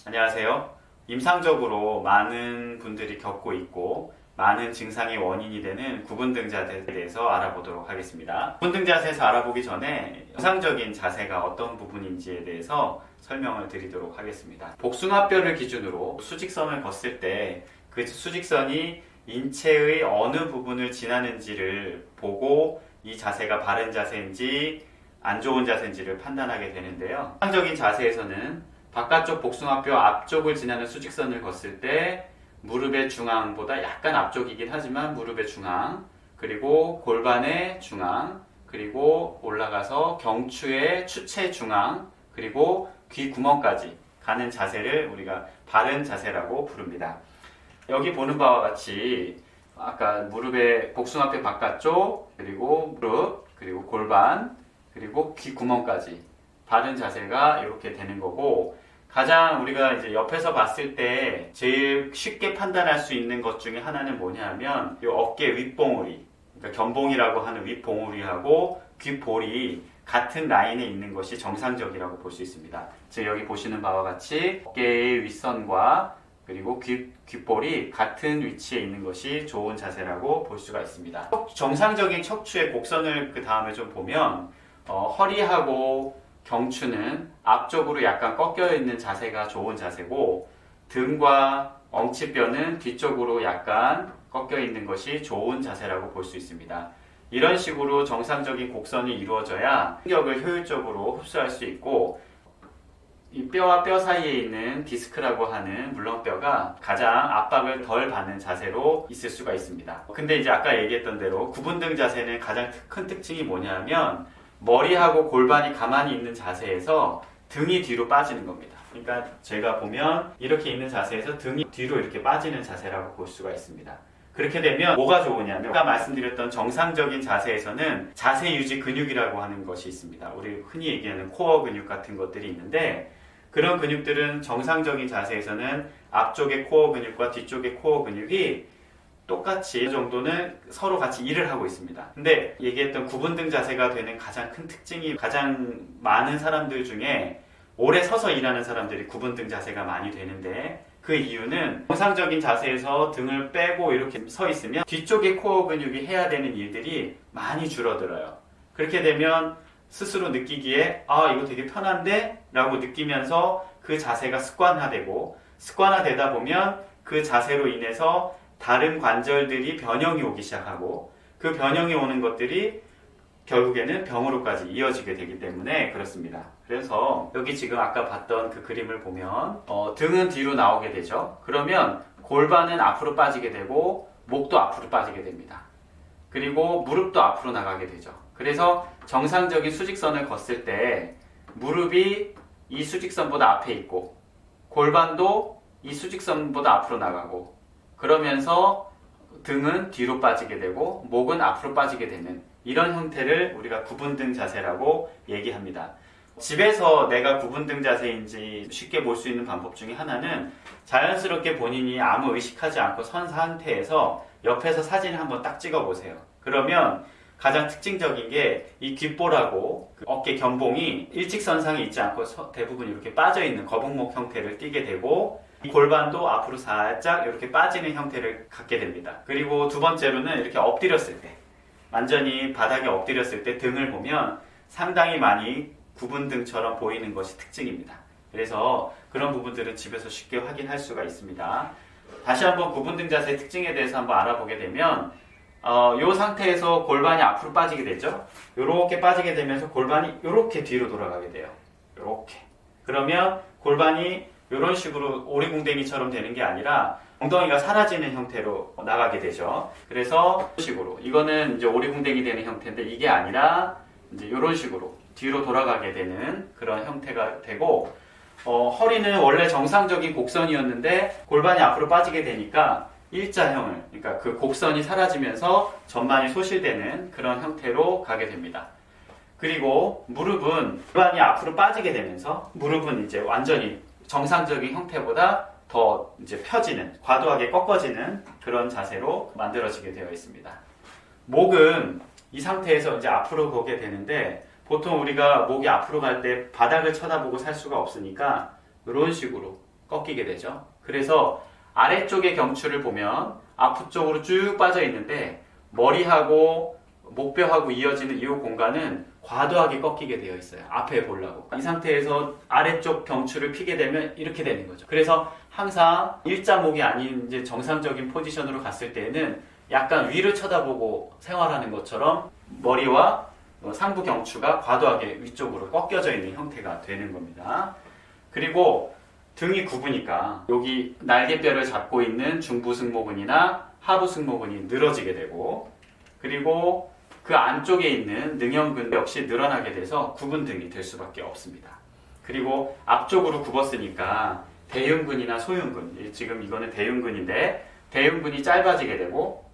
안녕하세요. 임상적으로 많은 분들이 겪고 있고 많은 증상의 원인이 되는 구분등 자세에 대해서 알아보도록 하겠습니다. 구분등 자세에서 알아보기 전에 정상적인 자세가 어떤 부분인지에 대해서 설명을 드리도록 하겠습니다. 복숭아뼈를 기준으로 수직선을 걷을 때 그 수직선이 인체의 어느 부분을 지나는지를 보고 이 자세가 바른 자세인지 안 좋은 자세인지를 판단하게 되는데요. 정상적인 자세에서는 바깥쪽 복숭아뼈 앞쪽을 지나는 수직선을 걷을 때 무릎의 중앙보다 약간 앞쪽이긴 하지만 무릎의 중앙, 그리고 골반의 중앙, 그리고 올라가서 경추의 추체 중앙, 그리고 귀 구멍까지 가는 자세를 우리가 바른 자세라고 부릅니다. 여기 보는 바와 같이 아까 무릎의 복숭아뼈 바깥쪽, 그리고 무릎, 그리고 골반, 그리고 귀 구멍까지 바른 자세가 이렇게 되는 거고, 가장 우리가 이제 옆에서 봤을 때 제일 쉽게 판단할 수 있는 것 중에 하나는 뭐냐면 이 어깨 윗봉우리, 그러니까 견봉이라고 하는 윗봉우리하고 귓볼이 같은 라인에 있는 것이 정상적이라고 볼 수 있습니다. 즉 여기 보시는 바와 같이 어깨의 윗선과 그리고 귓볼이 같은 위치에 있는 것이 좋은 자세라고 볼 수가 있습니다. 정상적인 척추의 곡선을 그 다음에 좀 보면 허리하고 경추는 앞쪽으로 약간 꺾여 있는 자세가 좋은 자세고, 등과 엉치뼈는 뒤쪽으로 약간 꺾여 있는 것이 좋은 자세라고 볼 수 있습니다. 이런 식으로 정상적인 곡선이 이루어져야 충격을 효율적으로 흡수할 수 있고, 이 뼈와 뼈 사이에 있는 디스크라고 하는 물렁뼈가 가장 압박을 덜 받는 자세로 있을 수가 있습니다. 근데 이제 아까 얘기했던 대로 구분등 자세는 가장 큰 특징이 뭐냐면 머리하고 골반이 가만히 있는 자세에서 등이 뒤로 빠지는 겁니다. 그러니까 제가 보면 이렇게 있는 자세에서 등이 뒤로 이렇게 빠지는 자세라고 볼 수가 있습니다. 그렇게 되면 뭐가 좋으냐면 아까 말씀드렸던 정상적인 자세에서는 자세 유지 근육이라고 하는 것이 있습니다. 우리 흔히 얘기하는 코어 근육 같은 것들이 있는데, 그런 근육들은 정상적인 자세에서는 앞쪽의 코어 근육과 뒤쪽의 코어 근육이 똑같이 어느 정도는 서로 같이 일을 하고 있습니다. 근데 얘기했던 구분등 자세가 되는 가장 큰 특징이, 가장 많은 사람들 중에 오래 서서 일하는 사람들이 구분등 자세가 많이 되는데, 그 이유는 정상적인 자세에서 등을 빼고 이렇게 서 있으면 뒤쪽의 코어 근육이 해야 되는 일들이 많이 줄어들어요. 그렇게 되면 스스로 느끼기에 이거 되게 편한데? 라고 느끼면서 그 자세가 습관화되다 보면 그 자세로 인해서 다른 관절들이 변형이 오기 시작하고, 그 변형이 오는 것들이 결국에는 병으로까지 이어지게 되기 때문에 그렇습니다. 그래서 여기 지금 아까 봤던 그 그림을 보면 등은 뒤로 나오게 되죠. 그러면 골반은 앞으로 빠지게 되고 목도 앞으로 빠지게 됩니다. 그리고 무릎도 앞으로 나가게 되죠. 그래서 정상적인 수직선을 걷을 때 무릎이 이 수직선보다 앞에 있고 골반도 이 수직선보다 앞으로 나가고, 그러면서 등은 뒤로 빠지게 되고 목은 앞으로 빠지게 되는 이런 형태를 우리가 구분등 자세라고 얘기합니다. 집에서 내가 구분등 자세인지 쉽게 볼 수 있는 방법 중에 하나는 자연스럽게 본인이 아무 의식하지 않고 선 상태에서 옆에서 사진을 한번 딱 찍어 보세요. 그러면 가장 특징적인 게 이 귓볼하고 어깨 견봉이 일직선상에 있지 않고 대부분 이렇게 빠져있는 거북목 형태를 띠게 되고, 이 골반도 앞으로 살짝 이렇게 빠지는 형태를 갖게 됩니다. 그리고 두 번째로는 이렇게 엎드렸을 때, 완전히 바닥에 엎드렸을 때 등을 보면 상당히 많이 구분등처럼 보이는 것이 특징입니다. 그래서 그런 부분들은 집에서 쉽게 확인할 수가 있습니다. 다시 한번 구분등 자세의 특징에 대해서 한번 알아보게 되면 이 상태에서 골반이 앞으로 빠지게 되죠. 이렇게 빠지게 되면서 골반이 이렇게 뒤로 돌아가게 돼요. 이렇게. 그러면 골반이 이런 식으로 오리궁뎅이처럼 되는 게 아니라 엉덩이가 사라지는 형태로 나가게 되죠. 그래서 이런 식으로, 이거는 이제 오리궁뎅이 되는 형태인데 이게 아니라 이제 이런 식으로 뒤로 돌아가게 되는 그런 형태가 되고, 허리는 원래 정상적인 곡선이었는데 골반이 앞으로 빠지게 되니까 일자형을, 그러니까 그 곡선이 사라지면서 전반이 소실되는 그런 형태로 가게 됩니다. 그리고 무릎은 골반이 앞으로 빠지게 되면서 무릎은 이제 완전히 정상적인 형태보다 더 이제 펴지는, 과도하게 꺾어지는 그런 자세로 만들어지게 되어 있습니다. 목은 이 상태에서 이제 앞으로 보게 되는데, 보통 우리가 목이 앞으로 갈 때 바닥을 쳐다보고 살 수가 없으니까 이런 식으로 꺾이게 되죠. 그래서 아래쪽의 경추를 보면 앞쪽으로 쭉 빠져 있는데 머리하고 목뼈하고 이어지는 이 공간은 과도하게 꺾이게 되어 있어요. 앞에 보려고. 이 상태에서 아래쪽 경추를 피게 되면 이렇게 되는 거죠. 그래서 항상 일자목이 아닌 이제 정상적인 포지션으로 갔을 때에는 약간 위를 쳐다보고 생활하는 것처럼 머리와 상부 경추가 과도하게 위쪽으로 꺾여져 있는 형태가 되는 겁니다. 그리고 등이 굽으니까 여기 날개뼈를 잡고 있는 중부 승모근이나 하부 승모근이 늘어지게 되고, 그리고 그 안쪽에 있는 능형근 역시 늘어나게 돼서 굽은 등이 될 수밖에 없습니다. 그리고 앞쪽으로 굽었으니까 대흉근이나 소흉근, 지금 이거는 대흉근인데 대흉근이 짧아지게 되고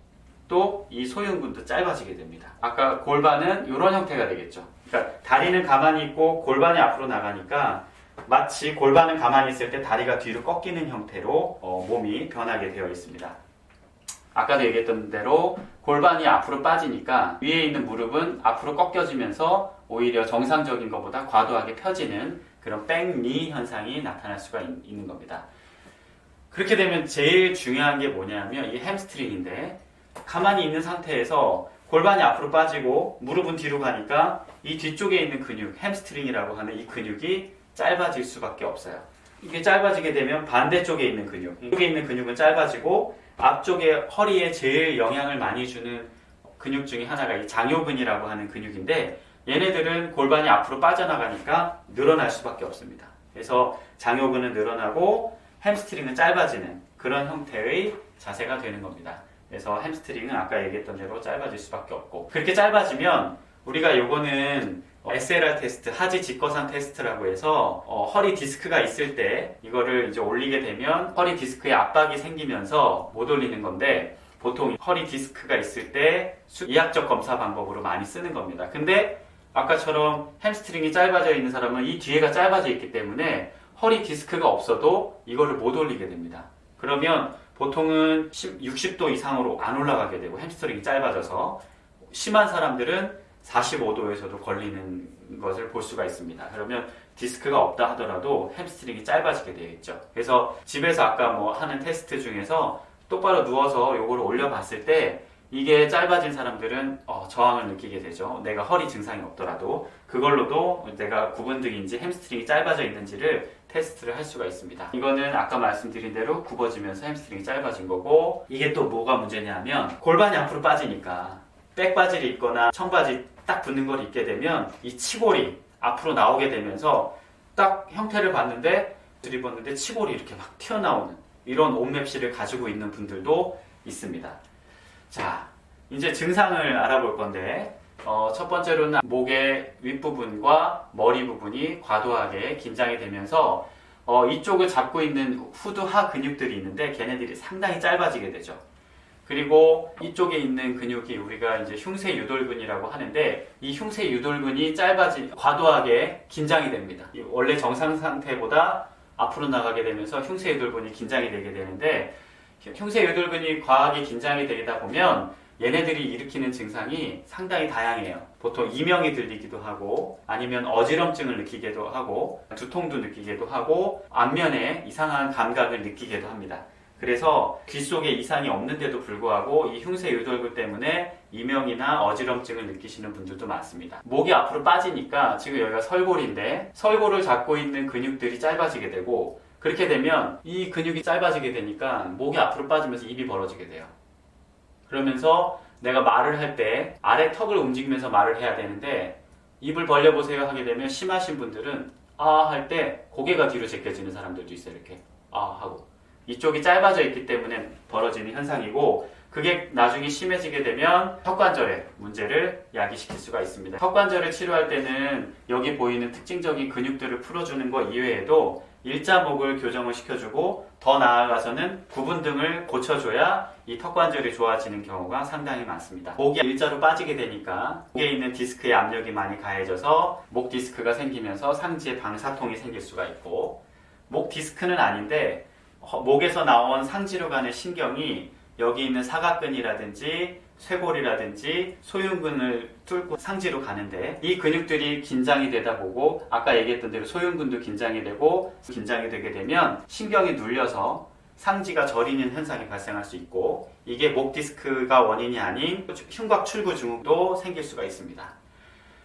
또 이 소흉근도 짧아지게 됩니다. 아까 골반은 이런 형태가 되겠죠. 그러니까 다리는 가만히 있고 골반이 앞으로 나가니까 마치 골반은 가만히 있을 때 다리가 뒤로 꺾이는 형태로 몸이 변하게 되어 있습니다. 아까도 얘기했던 대로 골반이 앞으로 빠지니까 위에 있는 무릎은 앞으로 꺾여지면서 오히려 정상적인 것보다 과도하게 펴지는 그런 백니 현상이 나타날 수가 있는 겁니다. 그렇게 되면 제일 중요한 게 뭐냐면 이 햄스트링인데, 가만히 있는 상태에서 골반이 앞으로 빠지고 무릎은 뒤로 가니까 이 뒤쪽에 있는 근육, 햄스트링이라고 하는 이 근육이 짧아질 수밖에 없어요. 이게 짧아지게 되면 반대쪽에 있는 근육, 이쪽에 있는 근육은 짧아지고 앞쪽에 허리에 제일 영향을 많이 주는 근육 중에 하나가 이 장요근이라고 하는 근육인데, 얘네들은 골반이 앞으로 빠져나가니까 늘어날 수밖에 없습니다. 그래서 장요근은 늘어나고 햄스트링은 짧아지는 그런 형태의 자세가 되는 겁니다. 그래서 햄스트링은 아까 얘기했던 대로 짧아질 수밖에 없고, 그렇게 짧아지면 우리가 요거는 SLR 테스트, 하지 직거상 테스트라고 해서 허리 디스크가 있을 때 이거를 이제 올리게 되면 허리 디스크에 압박이 생기면서 못 올리는 건데, 보통 허리 디스크가 있을 때 이학적 검사 방법으로 많이 쓰는 겁니다. 근데 아까처럼 햄스트링이 짧아져 있는 사람은 이 뒤에가 짧아져 있기 때문에 허리 디스크가 없어도 이거를 못 올리게 됩니다. 그러면 보통은 60도 이상으로 안 올라가게 되고, 햄스트링이 짧아져서 심한 사람들은 45도에서도 걸리는 것을 볼 수가 있습니다. 그러면 디스크가 없다 하더라도 햄스트링이 짧아지게 되어 있죠. 그래서 집에서 아까 뭐 하는 테스트 중에서 똑바로 누워서 요거를 올려봤을 때 이게 짧아진 사람들은 저항을 느끼게 되죠. 내가 허리 증상이 없더라도 그걸로도 내가 구분등인지 햄스트링이 짧아져 있는지를 테스트를 할 수가 있습니다. 이거는 아까 말씀드린 대로 굽어지면서 햄스트링이 짧아진 거고, 이게 또 뭐가 문제냐면 골반이 앞으로 빠지니까 백바지를 입거나 청바지 딱 붙는 걸 입게 되면 이 치골이 앞으로 나오게 되면서 딱 형태를 봤는데 입었는데 치골이 이렇게 막 튀어나오는 이런 옷맵시를 가지고 있는 분들도 있습니다. 자, 이제 증상을 알아볼 건데, 첫 번째로는 목의 윗부분과 머리 부분이 과도하게 긴장이 되면서 이쪽을 잡고 있는 후두하 근육들이 있는데 걔네들이 상당히 짧아지게 되죠. 그리고 이쪽에 있는 근육이 우리가 이제 흉쇄 유돌근이라고 하는데, 이 흉쇄 유돌근이 과도하게 긴장이 됩니다. 원래 정상 상태보다 앞으로 나가게 되면서 흉쇄 유돌근이 긴장이 되게 되는데, 흉쇄 유돌근이 과하게 긴장이 되다 보면 얘네들이 일으키는 증상이 상당히 다양해요. 보통 이명이 들리기도 하고, 아니면 어지럼증을 느끼기도 하고, 두통도 느끼기도 하고, 안면에 이상한 감각을 느끼기도 합니다. 그래서 귀 속에 이상이 없는데도 불구하고 이 흉쇄 유돌근 때문에 이명이나 어지럼증을 느끼시는 분들도 많습니다. 목이 앞으로 빠지니까, 지금 여기가 설골인데 설골을 잡고 있는 근육들이 짧아지게 되고, 그렇게 되면 이 근육이 짧아지게 되니까 목이 앞으로 빠지면서 입이 벌어지게 돼요. 그러면서 내가 말을 할 때 아래 턱을 움직이면서 말을 해야 되는데, 입을 벌려보세요 하게 되면 심하신 분들은 아 할 때 고개가 뒤로 제껴지는 사람들도 있어요. 이렇게 아 하고 이쪽이 짧아져 있기 때문에 벌어지는 현상이고, 그게 나중에 심해지게 되면 턱관절에 문제를 야기시킬 수가 있습니다. 턱관절을 치료할 때는 여기 보이는 특징적인 근육들을 풀어주는 것 이외에도 일자목을 교정을 시켜주고, 더 나아가서는 구분등을 고쳐줘야 이 턱관절이 좋아지는 경우가 상당히 많습니다. 목이 일자로 빠지게 되니까 목에 있는 디스크의 압력이 많이 가해져서 목 디스크가 생기면서 상지에 방사통이 생길 수가 있고, 목 디스크는 아닌데 목에서 나온 상지로 가는 신경이 여기 있는 사각근이라든지 쇄골이라든지 소흉근을 뚫고 상지로 가는데, 이 근육들이 긴장이 되다 보고 아까 얘기했던 대로 소흉근도 긴장이 되고, 긴장이 되게 되면 신경이 눌려서 상지가 저리는 현상이 발생할 수 있고, 이게 목 디스크가 원인이 아닌 흉곽 출구 증후도 생길 수가 있습니다.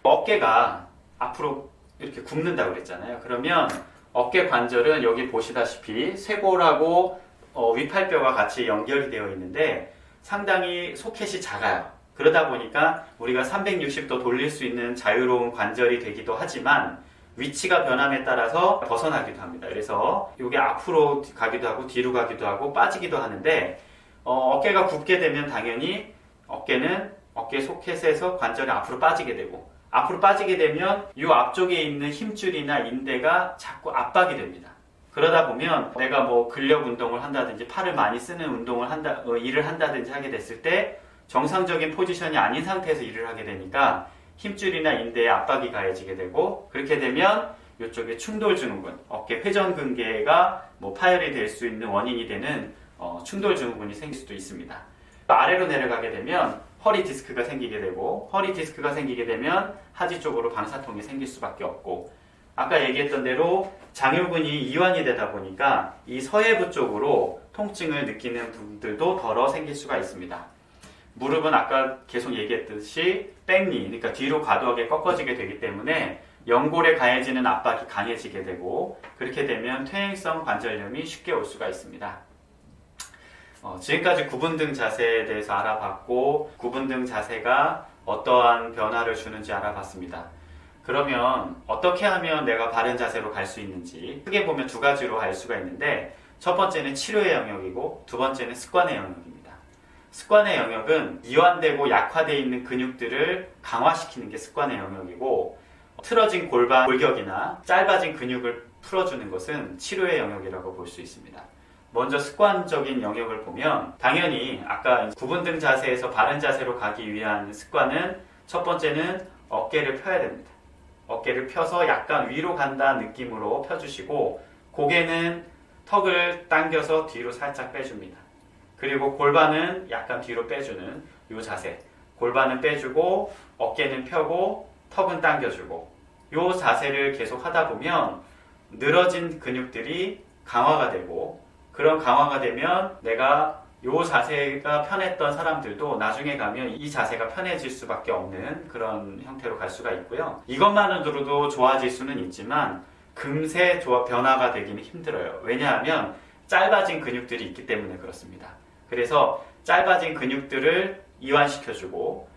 어깨가 앞으로 이렇게 굽는다고 그랬잖아요. 그러면 어깨 관절은 여기 보시다시피 쇄골하고 위팔뼈가 같이 연결이 되어 있는데 상당히 소켓이 작아요. 그러다 보니까 우리가 360도 돌릴 수 있는 자유로운 관절이 되기도 하지만 위치가 변함에 따라서 벗어나기도 합니다. 그래서 이게 앞으로 가기도 하고 뒤로 가기도 하고 빠지기도 하는데, 어깨가 굽게 되면 당연히 어깨 소켓에서 관절이 앞으로 빠지게 되고, 앞으로 빠지게 되면 이 앞쪽에 있는 힘줄이나 인대가 자꾸 압박이 됩니다. 그러다 보면 내가 뭐 근력 운동을 한다든지 팔을 많이 쓰는 일을 한다든지 하게 됐을 때 정상적인 포지션이 아닌 상태에서 일을 하게 되니까 힘줄이나 인대에 압박이 가해지게 되고, 그렇게 되면 이쪽에 충돌증후군, 어깨 회전근개가 파열이 될 수 있는 원인이 되는 충돌증후군이 생길 수도 있습니다. 아래로 내려가게 되면 허리 디스크가 생기게 되고, 허리 디스크가 생기게 되면 하지 쪽으로 방사통이 생길 수밖에 없고, 아까 얘기했던 대로 장요근이 이완이 되다 보니까 이 서해부 쪽으로 통증을 느끼는 분들도 덜어 생길 수가 있습니다. 무릎은 아까 계속 얘기했듯이 백니, 그러니까 뒤로 과도하게 꺾어지게 되기 때문에 연골에 가해지는 압박이 강해지게 되고, 그렇게 되면 퇴행성 관절염이 쉽게 올 수가 있습니다. 지금까지 구분등 자세에 대해서 알아봤고, 구분등 자세가 어떠한 변화를 주는지 알아봤습니다. 그러면 어떻게 하면 내가 바른 자세로 갈 수 있는지 크게 보면 두 가지로 갈 수가 있는데, 첫 번째는 치료의 영역이고 두 번째는 습관의 영역입니다. 습관의 영역은 이완되고 약화되어 있는 근육들을 강화시키는 게 습관의 영역이고, 틀어진 골반 골격이나 짧아진 근육을 풀어주는 것은 치료의 영역이라고 볼 수 있습니다. 먼저 습관적인 영역을 보면 당연히 아까 구분등 자세에서 바른 자세로 가기 위한 습관은 첫 번째는 어깨를 펴야 됩니다. 어깨를 펴서 약간 위로 간다 느낌으로 펴주시고, 고개는 턱을 당겨서 뒤로 살짝 빼줍니다. 그리고 골반은 약간 뒤로 빼주는 이 자세, 골반은 빼주고 어깨는 펴고 턱은 당겨주고, 이 자세를 계속 하다 보면 늘어진 근육들이 강화가 되고, 그런 강화가 되면 내가 이 자세가 편했던 사람들도 나중에 가면 이 자세가 편해질 수밖에 없는 그런 형태로 갈 수가 있고요. 이것만으로도 좋아질 수는 있지만 금세 변화가 되기는 힘들어요. 왜냐하면 짧아진 근육들이 있기 때문에 그렇습니다. 그래서 짧아진 근육들을 이완시켜주고,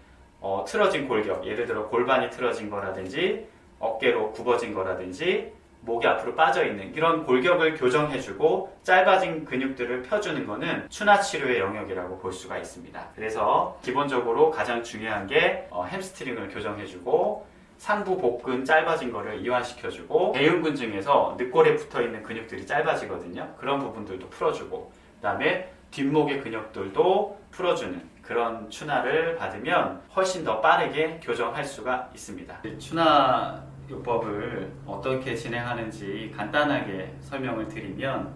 틀어진 골격, 예를 들어 골반이 틀어진 거라든지 어깨로 굽어진 거라든지 목이 앞으로 빠져있는 이런 골격을 교정해주고 짧아진 근육들을 펴주는 것은 추나치료의 영역이라고 볼 수가 있습니다. 그래서 기본적으로 가장 중요한 게 햄스트링을 교정해주고, 상부 복근 짧아진 거를 이완시켜주고, 대흉근 중에서 늑골에 붙어있는 근육들이 짧아지거든요. 그런 부분들도 풀어주고, 그 다음에 뒷목의 근육들도 풀어주는 그런 추나를 받으면 훨씬 더 빠르게 교정할 수가 있습니다. 추나 요법을 어떻게 진행하는지 간단하게 설명을 드리면,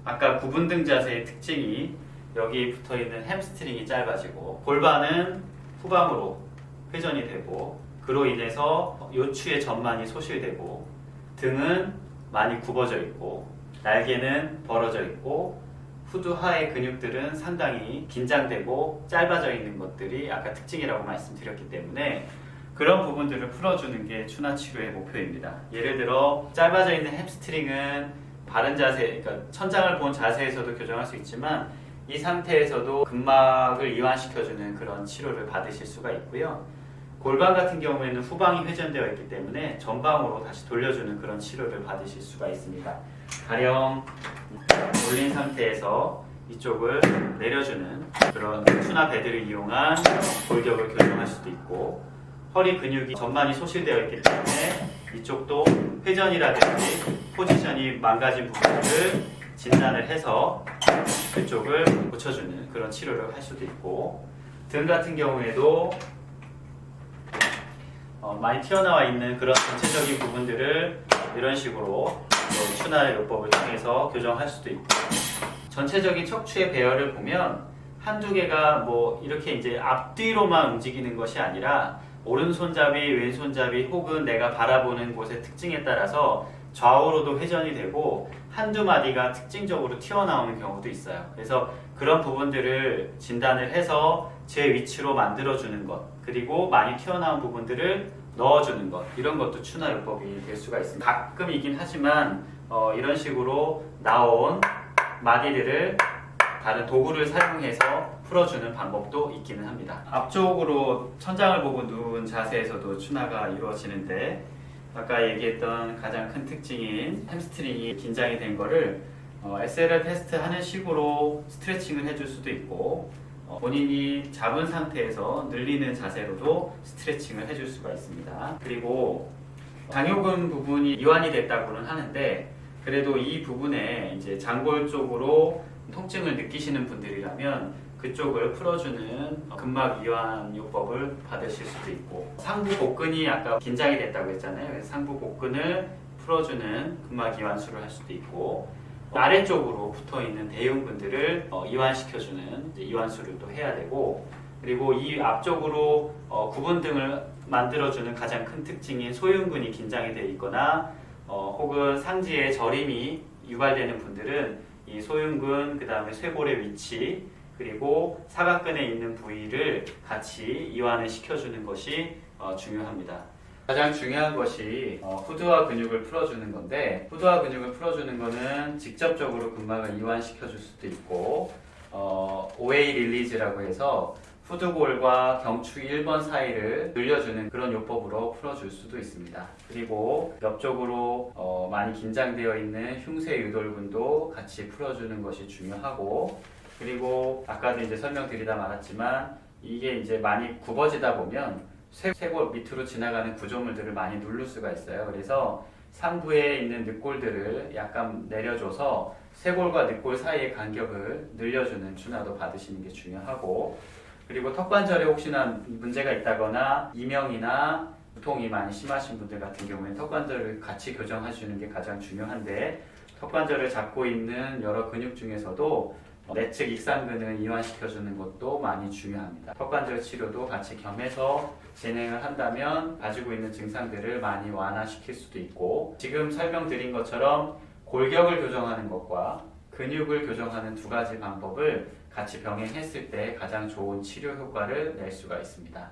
아까 구분등 자세의 특징이 여기 붙어있는 햄스트링이 짧아지고 골반은 후방으로 회전이 되고, 그로 인해서 요추의 전만이 소실되고, 등은 많이 굽어져 있고, 날개는 벌어져 있고, 후두 하의 근육들은 상당히 긴장되고 짧아져 있는 것들이 아까 특징이라고 말씀드렸기 때문에 그런 부분들을 풀어주는 게 추나 치료의 목표입니다. 예를 들어 짧아져 있는 햄스트링은 바른 자세, 그러니까 천장을 본 자세에서도 교정할 수 있지만 이 상태에서도 근막을 이완시켜주는 그런 치료를 받으실 수가 있고요. 골반 같은 경우에는 후방이 회전되어 있기 때문에 전방으로 다시 돌려주는 그런 치료를 받으실 수가 있습니다. 가령 올린 상태에서 이쪽을 내려주는 그런 추나 베드를 이용한 골격을 교정할 수도 있고, 허리 근육이 전만이 소실되어 있기 때문에 이쪽도 회전이라든지 포지션이 망가진 부분을 진단을 해서 그쪽을 고쳐주는 그런 치료를 할 수도 있고, 등 같은 경우에도 많이 튀어나와 있는 그런 전체적인 부분들을 이런 식으로 추나 요법을 통해서 교정할 수도 있고, 전체적인 척추의 배열을 보면 한두 개가 뭐 이렇게 이제 앞뒤로만 움직이는 것이 아니라 오른손잡이, 왼손잡이 혹은 내가 바라보는 곳의 특징에 따라서 좌우로도 회전이 되고 한두 마디가 특징적으로 튀어나오는 경우도 있어요. 그래서 그런 부분들을 진단을 해서 제 위치로 만들어주는 것, 그리고 많이 튀어나온 부분들을 넣어주는 것, 이런 것도 추나요법이 될 수가 있습니다. 가끔이긴 하지만 이런 식으로 나온 마디들을 다른 도구를 사용해서 풀어주는 방법도 있기는 합니다. 앞쪽으로 천장을 보고 누운 자세에서도 추나가 이루어지는데, 아까 얘기했던 가장 큰 특징인 햄스트링이 긴장이 된 거를 SLR 테스트 하는 식으로 스트레칭을 해줄 수도 있고, 본인이 잡은 상태에서 늘리는 자세로도 스트레칭을 해줄 수가 있습니다. 그리고 장요근 부분이 이완이 됐다고는 하는데, 그래도 이 부분에 이제 장골 쪽으로 통증을 느끼시는 분들이라면 그쪽을 풀어주는 근막 이완 요법을 받으실 수도 있고, 상부 복근이 아까 긴장이 됐다고 했잖아요. 그래서 상부 복근을 풀어주는 근막 이완술을 할 수도 있고, 아래쪽으로 붙어있는 대흉근들을 이완시켜주는 이완술을 또 해야 되고, 그리고 이 앞쪽으로 구분 등을 만들어주는 가장 큰 특징인 소흉근이 긴장이 되어 있거나 혹은 상지에 저림이 유발되는 분들은 이 소흉근, 그 다음에 쇄골의 위치, 그리고 사각근에 있는 부위를 같이 이완을 시켜주는 것이 중요합니다. 가장 중요한 것이 후두와 근육을 풀어주는 건데, 후두와 근육을 풀어주는 거는 직접적으로 근막을 이완시켜줄 수도 있고, OA 릴리즈라고 해서 후두골과 경추 1번 사이를 늘려주는 그런 요법으로 풀어줄 수도 있습니다. 그리고 옆쪽으로 많이 긴장되어 있는 흉쇄 유돌근도 같이 풀어주는 것이 중요하고, 그리고 아까도 이제 설명드리다 말았지만 이게 이제 많이 굽어지다 보면 쇄골 밑으로 지나가는 구조물들을 많이 누를 수가 있어요. 그래서 상부에 있는 늑골들을 약간 내려줘서 쇄골과 늑골 사이의 간격을 늘려주는 추나도 받으시는 게 중요하고, 그리고 턱관절에 혹시나 문제가 있다거나 이명이나 두통이 많이 심하신 분들 같은 경우에는 턱관절을 같이 교정해주는 게 가장 중요한데, 턱관절을 잡고 있는 여러 근육 중에서도 내측 익상근을 이완시켜주는 것도 많이 중요합니다. 턱관절 치료도 같이 겸해서 진행을 한다면 가지고 있는 증상들을 많이 완화시킬 수도 있고, 지금 설명드린 것처럼 골격을 교정하는 것과 근육을 교정하는 두 가지 방법을 같이 병행했을 때 가장 좋은 치료 효과를 낼 수가 있습니다.